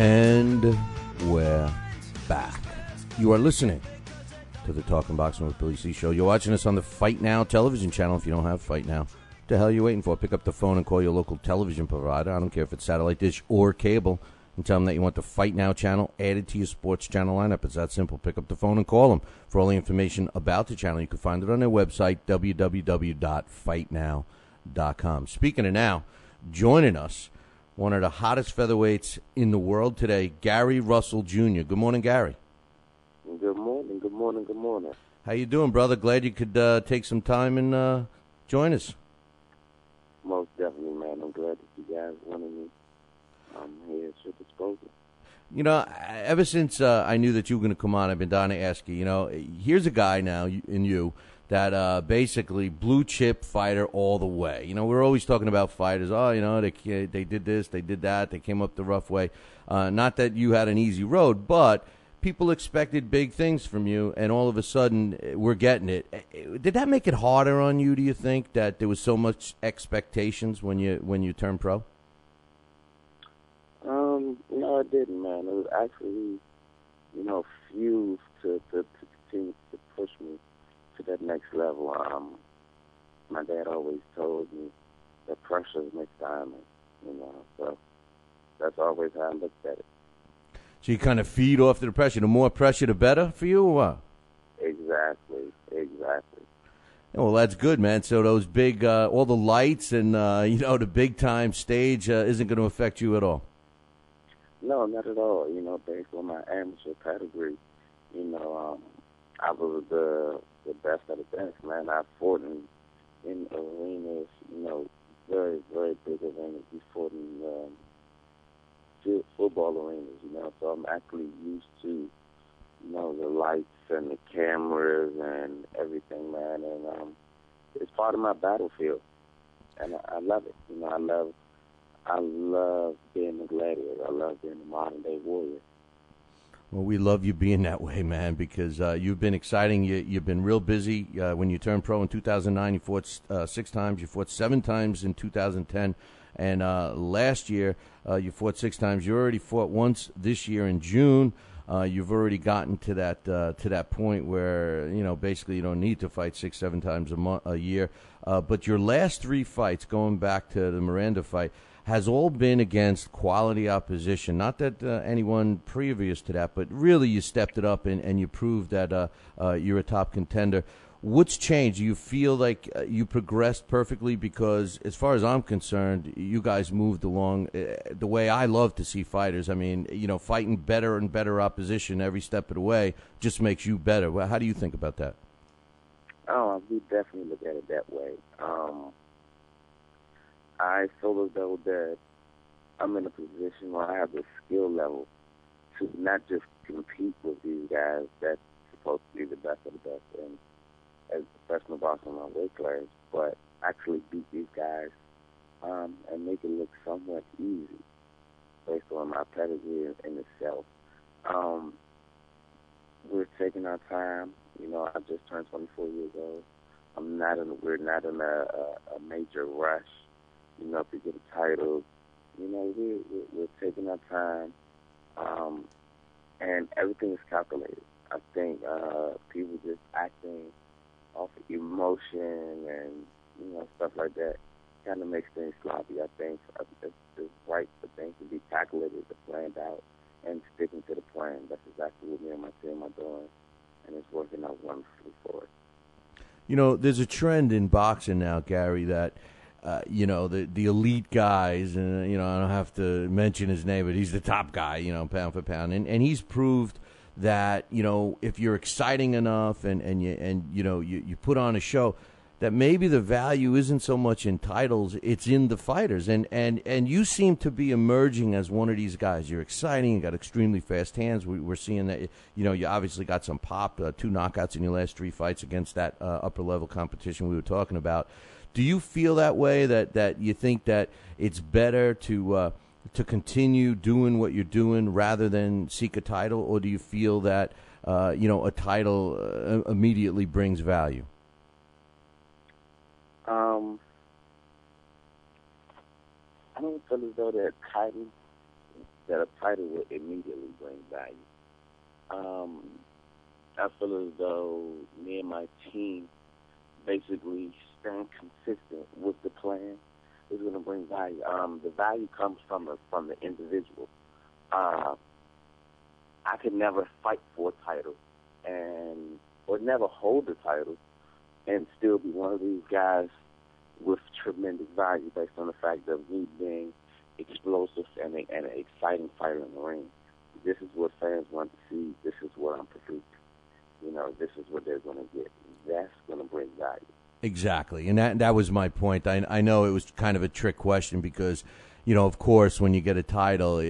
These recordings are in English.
And we're back. You are listening to the Talking Boxing with Billy C show. You're watching us on the Fight Now television channel. If you don't have Fight Now, what the hell are you waiting for? Pick up the phone and call your local television provider. I don't care if it's satellite dish or cable, and tell them that you want the Fight Now channel added to your sports channel lineup. It's that simple. Pick up the phone and call them. For all the information about the channel, you can find it on their website, www.fightnow.com. Speaking of now, joining us, one of the hottest featherweights in the world today, Gary Russell Jr. Good morning, Gary. Good morning, good morning, good morning. How you doing, brother? Glad you could take some time and join us. Most definitely, man. I'm glad that you guys wanted me. I'm here at your disposal. You know, ever since I knew that you were going to come on, I've been dying to ask you, here's a guy now in you that basically blue chip fighter all the way. You know, we're always talking about fighters. Oh, they did this, they did that, they came up the rough way. Not that you had an easy road, but people expected big things from you, and all of a sudden we're getting it. Did that make it harder on you? Do you think that there was so much expectations when you turned pro? No, it didn't, man. It was actually, fused to continue to push me to that next level. My dad always told me that pressure makes diamonds, so that's always how I looked at it. So you kind of feed off the pressure. The more pressure, the better for you, or what? Exactly. Well, that's good, man. So those big, all the lights and, the big-time stage isn't going to affect you at all? No, not at all. Based on my amateur pedigree, I was the best of the best, man. I fought in arenas, very, very big arenas. We fought in football arenas, so I'm actually used to, the lights and the cameras and everything, man, and it's part of my battlefield, and I love it. I love being a gladiator. I love being a modern-day warrior. Well, we love you being that way, man, because you've been exciting. You've been real busy. When you turned pro in 2009, you fought 6 times. You fought 7 times in 2010. And last year, you fought 6 times. You already fought once this year in June. You've already gotten to that point where, basically you don't need to fight 6, 7 times a year. But your last 3 fights, going back to the Miranda fight, has all been against quality opposition. Not that anyone previous to that, but really you stepped it up and you proved that you're a top contender. What's changed? Do you feel like you progressed perfectly? Because as far as I'm concerned, you guys moved along the way I love to see fighters. I mean, fighting better and better opposition every step of the way just makes you better. Well, how do you think about that? Oh, we definitely look at it that way. I feel as though that I'm in a position where I have the skill level to not just compete with these guys that's supposed to be the best of the best and as a professional boxer in my weight class, but actually beat these guys and make it look somewhat easy based on my pedigree in itself. We're taking our time. I just turned 24 years old. We're not in a major rush. To get a title, we're taking our time, and everything is calculated. I think people just acting off of emotion and stuff like that kind of makes things sloppy. I think it's right for things to be calculated, to planned out, and sticking to the plan. That's exactly what me and my team are doing, and it's working out wonderfully for us. There's a trend in boxing now, Gary, that the elite guys, and I don't have to mention his name, but he's the top guy, pound for pound, and he's proved that if you're exciting enough and you put on a show, that maybe the value isn't so much in titles, it's in the fighters, and you seem to be emerging as one of these guys. You're exciting, you got extremely fast hands. We're seeing that you obviously got some pop, 2 knockouts in your last 3 fights against that upper level competition we were talking about. Do you feel that way, that you think that it's better to continue doing what you're doing rather than seek a title, or do you feel that a title immediately brings value? I don't feel as though that title that a title would immediately bring value. I feel as though me and my team basically staying consistent with the plan is going to bring value. The value comes from the individual. I could never fight for a title or never hold a title and still be one of these guys with tremendous value based on the fact of me being explosive and an exciting fighter in the ring. This is what fans want to see. This is what I'm producing. This is what they're going to get. That's going to bring value. Exactly, and that was my point. I know it was kind of a trick question because, of course, when you get a title,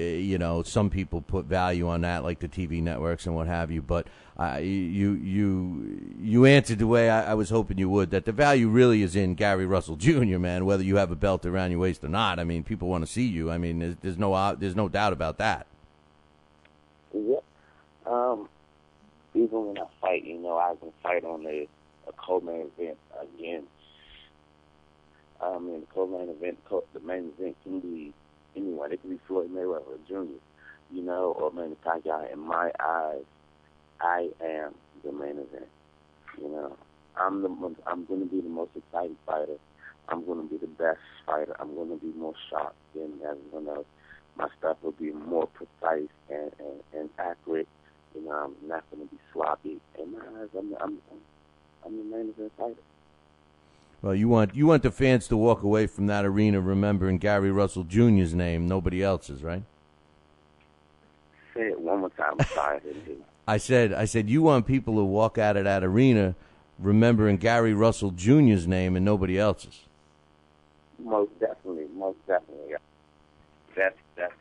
some people put value on that, like the TV networks and what have you. But you answered the way I was hoping you would, that the value really is in Gary Russell Jr., man, whether you have a belt around your waist or not. I mean, people want to see you. I mean, there's no doubt about that. Yep. Even when I fight, I can fight on a co-main event against, the co-main event, the main event can be anyone. It can be Floyd Mayweather Jr., or Manny Pacquiao. In my eyes, I am the main event. I'm going to be the most exciting fighter. I'm going to be the best fighter. I'm going to be more sharp than everyone else. My stuff will be more precise and accurate. I'm not going to be sloppy. In my eyes, I'm the main event fighter. Well, you want the fans to walk away from that arena remembering Gary Russell Jr.'s name, nobody else's, right? Say it one more time. I'm sorry, I didn't hear you. I said you want people to walk out of that arena remembering Gary Russell Jr.'s name and nobody else's. Most definitely. That's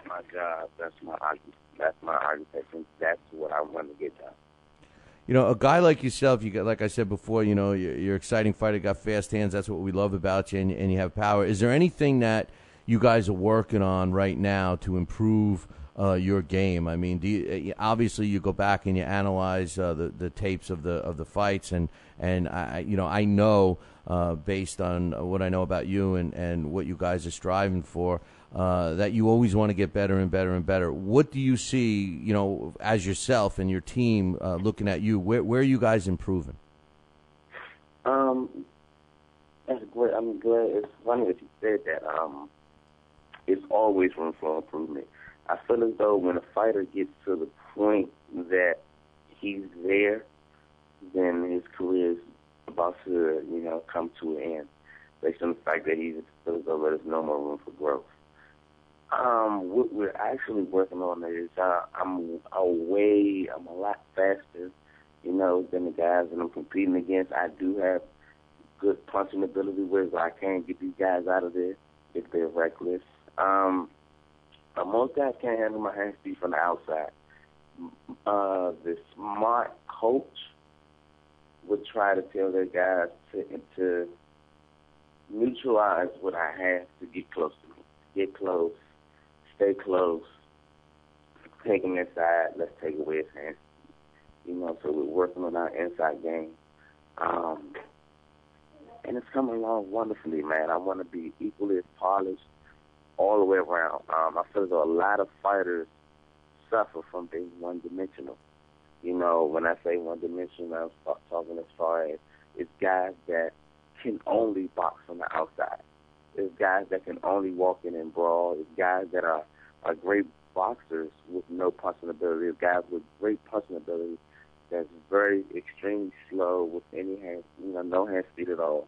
my job. That's my occupation. That's what I want to get done. A guy like yourself, like I said before, you're an exciting fighter, got fast hands. That's what we love about you, and you have power. Is there anything that you guys are working on right now to improve your game? I mean, obviously you go back and you analyze the tapes of the fights, and I know based on what I know about you and what you guys are striving for, that you always want to get better and better and better. What do you see, as yourself and your team looking at you? Where are you guys improving? That's great. I'm glad. It's funny that you said that. It's always room for improvement. I feel as though when a fighter gets to the point that he's there, then his career is about to, come to an end, based on the fact that he feels as though there's no more room for growth. What we're actually working on is I'm a lot faster, than the guys that I'm competing against. I do have good punching ability where I can get these guys out of there if they're reckless. Most guys can't handle my hand speed from the outside. The smart coach would try to tell their guys to neutralize what I have to get close to me. Get close, stay close, take him inside, let's take away his hand. So we're working on our inside game. And it's coming along wonderfully, man. I want to be equally as polished all the way around. I feel as though a lot of fighters suffer from being one-dimensional. When I say one-dimensional, I'm talking as far as it's guys that can only box on the outside. It's guys that can only walk in and brawl. It's guys that are great boxers with no punching ability. It's guys with great punching ability that's very extremely slow with any hand, no hand speed at all.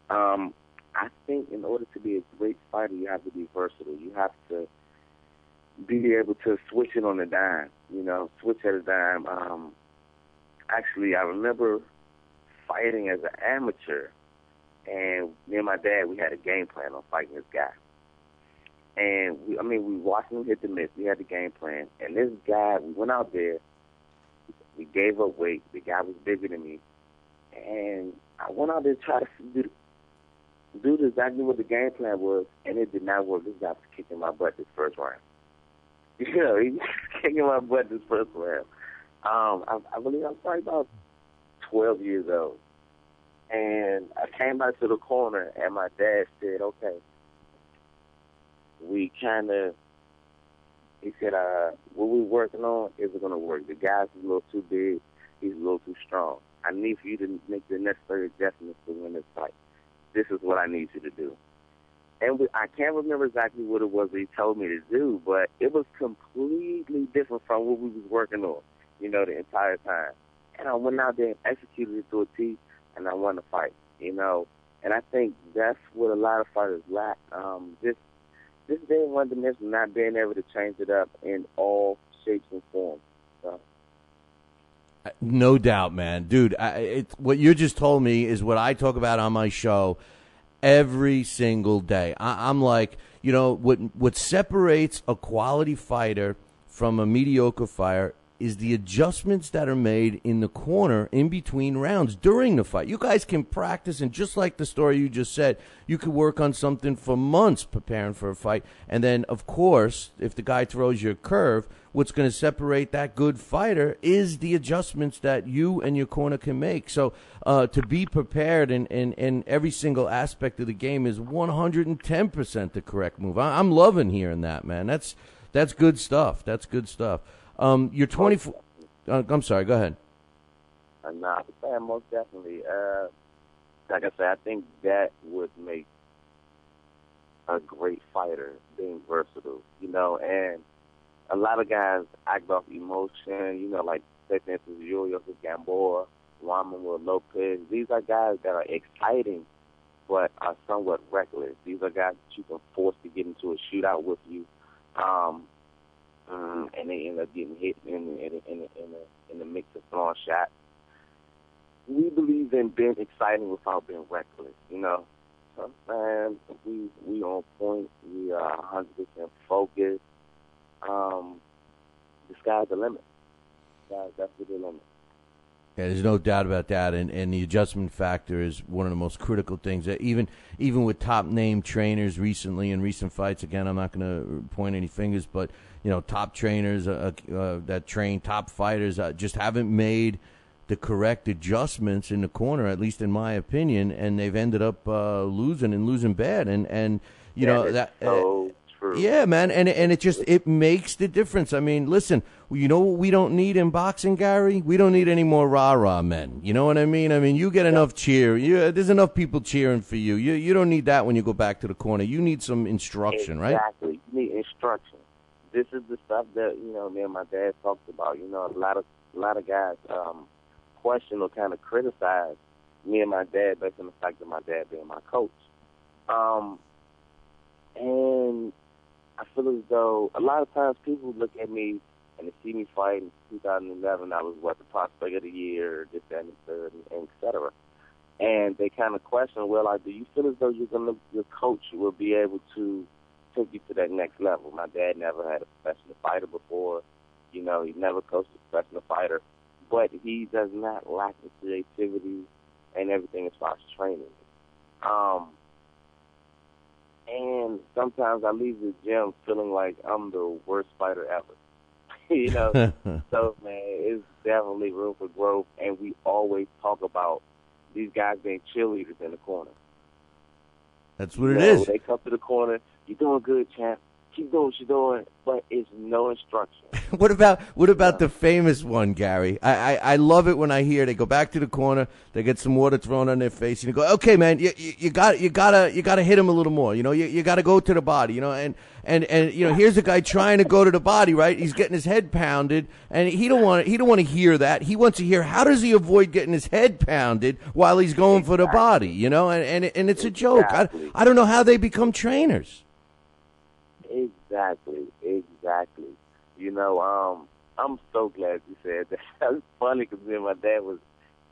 I think in order to be a great fighter, you have to be versatile. You have to be able to switch it on a dime, switch at a dime. Actually, I remember fighting as an amateur, and me and my dad, we had a game plan on fighting this guy. And we watched him hit the miss. We had the game plan. And this guy, we went out there, we gave up weight. The guy was bigger than me. And I went out there to try to do exactly what the game plan was, and it did not work. This guy was kicking my butt this first round. He was kicking my butt this first round. I believe I was probably about 12 years old. And I came back to the corner, and my dad said, okay, we kind of He said, what we're working on isn't going to work. The guy's a little too big. He's a little too strong. I need for you to make the necessary adjustments to win this fight. This is what I need you to do. And I can't remember exactly what it was that he told me to do, but it was completely different from what we was working on, the entire time. And I went out there and executed it to a T, and I won the fight, And I think that's what a lot of fighters lack. Just being one-dimensional, not being able to change it up in all shapes and forms. So. No doubt, man. Dude, what you just told me is what I talk about on my show every single day. I'm like, what separates a quality fighter from a mediocre fighter is the adjustments that are made in the corner in between rounds during the fight. You guys can practice, and just like the story you just said, you could work on something for months preparing for a fight. And then, of course, if the guy throws you a curve, what's going to separate that good fighter is the adjustments that you and your corner can make. So to be prepared in every single aspect of the game is 110% the correct move. I'm loving hearing that, man. That's good stuff. That's good stuff. You're 24. I'm sorry. Go ahead. Nah, most definitely. Like I said, I think that would make a great fighter, being versatile. And a lot of guys act off emotion. Like say for instance, Julio Gamboa, Juan Manuel Lopez. These are guys that are exciting, but are somewhat reckless. These are guys that you can force to get into a shootout with you. And they end up getting hit in the mix of throwing shots. We believe in being exciting without being reckless, So, man, we on point. We are 100% focused. The sky's the limit. That's the limit. Yeah, there's no doubt about that, and the adjustment factor is one of the most critical things. Even with top name trainers recently in recent fights, again, I'm not going to point any fingers, but top trainers that train top fighters just haven't made the correct adjustments in the corner, at least in my opinion, and they've ended up losing bad, and that. So true. Yeah, man, and it makes the difference. I mean, listen, what we don't need in boxing, Gary? We don't need any more rah-rah men. You know what I mean? I mean, you get enough cheer. There's enough people cheering for you. You don't need that when you go back to the corner. You need some instruction, right? Exactly. You need instruction. This is the stuff that, me and my dad talked about. A lot of guys question or kind of criticize me and my dad based on the fact that my dad being my coach. And I feel as though a lot of times people look at me and they see me fight in 2011. I was, the prospect of the year, this, that, and the third, and et cetera. And they kind of question, do you feel as though your coach will be able to take you to that next level? My dad never had a professional fighter before. He never coached a professional fighter. But he does not lack the creativity and everything as far as training. And sometimes I leave the gym feeling like I'm the worst fighter ever. So, man, it's definitely room for growth. And we always talk about these guys being cheerleaders in the corner. That's what it is. They come to the corner, you're doing good, champ. Keep doing what you're doing, but it's no instruction. What about the famous one, Gary? I love it when I hear they go back to the corner, they get some water thrown on their face, and you go, okay, man, you gotta hit him a little more. You gotta go to the body. And here's a guy trying to go to the body, right? He's getting his head pounded, and he don't want to hear that. He wants to hear, how does he avoid getting his head pounded while he's going for the body? And it's a joke. I don't know how they become trainers. Exactly. I'm so glad you said that. It's funny because me and my dad was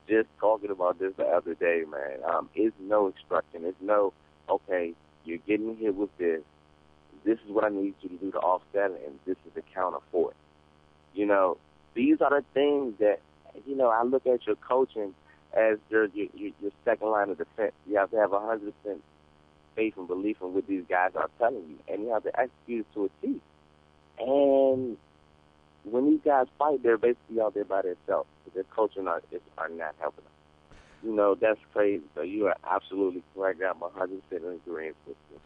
just talking about this the other day, man. It's no instruction. It's no, okay, you're getting hit with this. This is what I need you to do to offset it, and this is the counter for it. These are the things that, I look at your coaching as your second line of defense. You have to have 100% faith and belief in what these guys are telling you, and you have to execute it to a T. And when these guys fight, they're basically out there by themselves. Their coaching are not helping them. That's crazy. So you are absolutely correct. I'm 100% in agreement with you.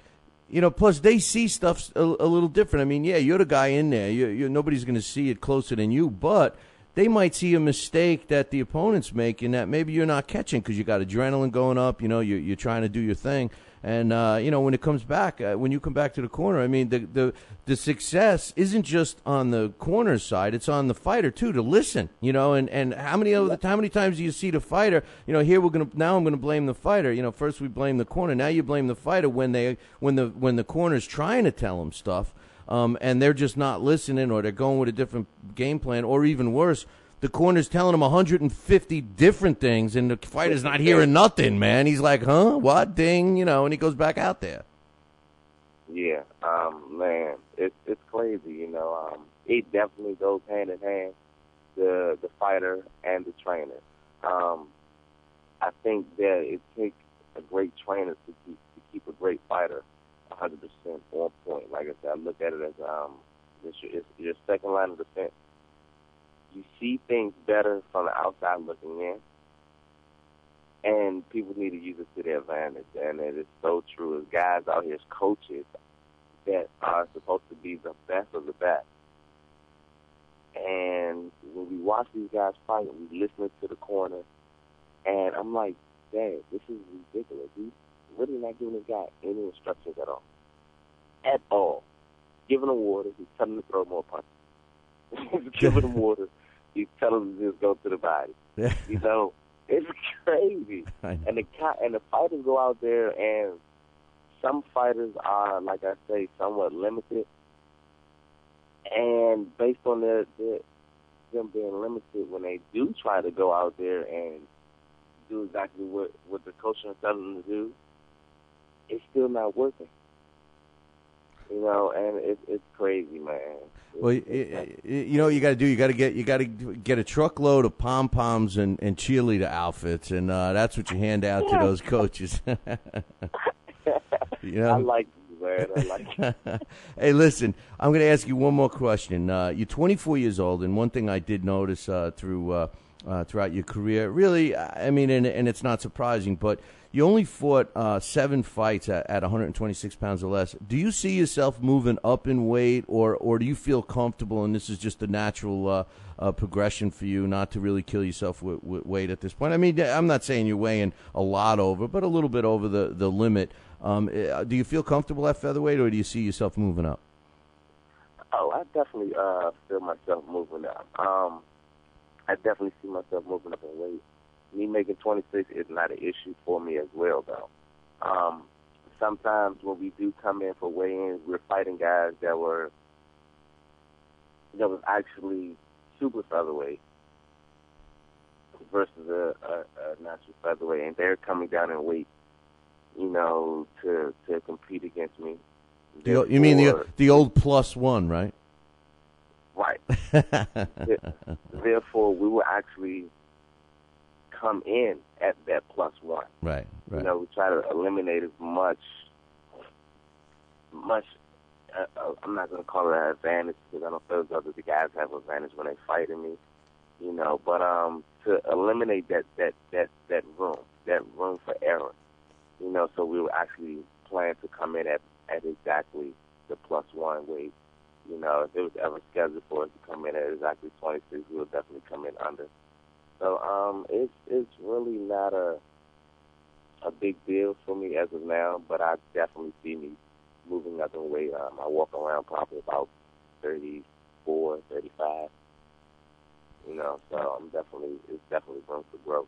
plus they see stuff a little different. I mean, yeah, you're the guy in there. Nobody's going to see it closer than you, but they might see a mistake that the opponent's making that maybe you're not catching because you got adrenaline going up. You're trying to do your thing. And, when it comes back, when you come back to the corner, I mean, the success isn't just on the corner side. It's on the fighter, too, to listen, and how many times do you see the fighter, here now I'm going to blame the fighter. First we blame the corner. Now you blame the fighter when the corner's trying to tell them stuff, and they're just not listening, or they're going with a different game plan, or even worse, the corner's telling him 150 different things, and the fighter's not hearing nothing, man. He's like, huh? What? Ding, and he goes back out there. Yeah, man, it's crazy, It definitely goes hand in hand, the fighter and the trainer. I think that it takes a great trainer to keep a great fighter 100% on point. Like I said, I look at it as it's your second line of defense. You see things better from the outside looking in, and people need to use it to their advantage. And it is so true. As guys out here, as coaches that are supposed to be the best of the best. And when we watch these guys fight, we listen to the corner, and I'm like, dang, this is ridiculous. He's really not giving this guy any instructions at all. At all. Giving him water, he's telling him to throw more punches. He's giving him water. He's telling him to just go to the body. It's crazy. And the fighters go out there, and some fighters are, like I say, somewhat limited. And based on them being limited, when they do try to go out there and do exactly what the coach is telling them to do, it's still not working. And it's crazy, man. Well, you got to get a truckload of pom poms and cheerleader outfits, and that's what you hand out to those coaches. I like you, man. I like you. Hey, listen, I'm going to ask you one more question. You're 24 years old, and one thing I did notice throughout your career, really, I mean, and it's not surprising, but you only fought 7 fights at 126 pounds or less. Do you see yourself moving up in weight, or do you feel comfortable, and this is just a natural progression for you not to really kill yourself with weight at this point? I mean, I'm not saying you're weighing a lot over, but a little bit over the limit. Do you feel comfortable at featherweight, or do you see yourself moving up? Oh, I definitely feel myself moving up. I definitely see myself moving up in weight. Me making 26 is not an issue for me as well, though. Sometimes when we do come in for weigh-ins, we're fighting guys that was actually super featherweight versus a natural featherweight, and they're coming down in weight, to compete against me. You mean the old +1, right? Right. Therefore, we will actually come in at that +1. Right. We try to eliminate as much. I'm not going to call it an advantage because I don't feel as though the guys have an advantage when they fighting me, But to eliminate that room for error, so we will actually plan to come in at exactly the +1 weight. If it was ever scheduled for us to come in at exactly 26, we would definitely come in under. So it's really not a big deal for me as of now, but I definitely see me moving up in weight. I walk around probably about 34, 35. So it's definitely room for growth.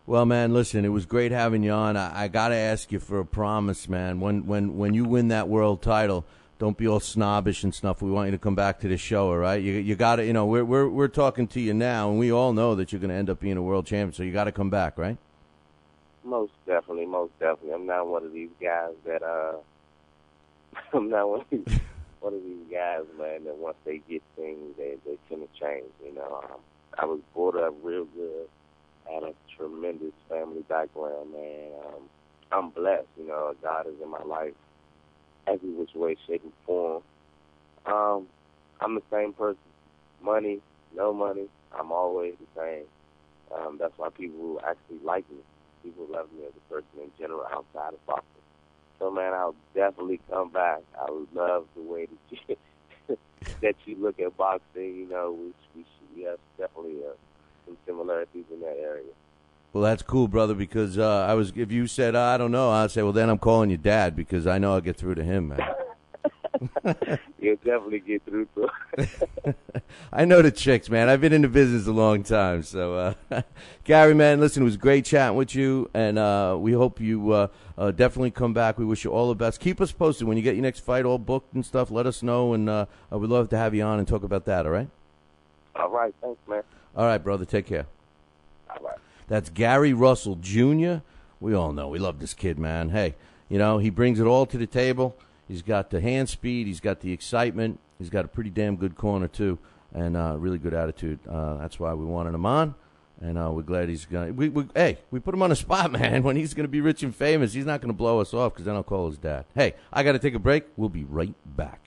Well, man, listen, it was great having you on. I got to ask you for a promise, man. When you win that world title, don't be all snobbish and stuff. We want you to come back to the show, all right? You got to, we're talking to you now, and we all know that you're going to end up being a world champion. So you got to come back, right? Most definitely. I'm not one of these guys that I'm not one of these guys, man, that once they get things, they couldn't change. I was brought up real good. I had a tremendous family background, man. I'm blessed. God is in my life. Every which way, shape, and form. I'm the same person. Money, no money, I'm always the same. That's why people actually like me. People love me as a person in general outside of boxing. So, man, I'll definitely come back. I love the way that that you look at boxing. You know, we have definitely some similarities in that area. Well, that's cool, brother, because if you said, I don't know, I'd say, well, then I'm calling you Dad because I know I'll get through to him, man. You'll definitely get through to him. I know the tricks, man. I've been in the business a long time. So, Gary, man, listen, it was great chatting with you, and we hope you definitely come back. We wish you all the best. Keep us posted. When you get your next fight all booked and stuff, let us know, and we'd love to have you on and talk about that, all right? All right. Thanks, man. All right, brother. Take care. All right. That's Gary Russell Jr. We all know. We love this kid, man. Hey, you know, he brings it all to the table. He's got the hand speed. He's got the excitement. He's got a pretty damn good corner, too, and really good attitude. That's why we wanted him on, and we're glad he's going to. We put him on the spot, man. When he's going to be rich and famous, he's not going to blow us off because then I'll call his dad. Hey, I got to take a break. We'll be right back.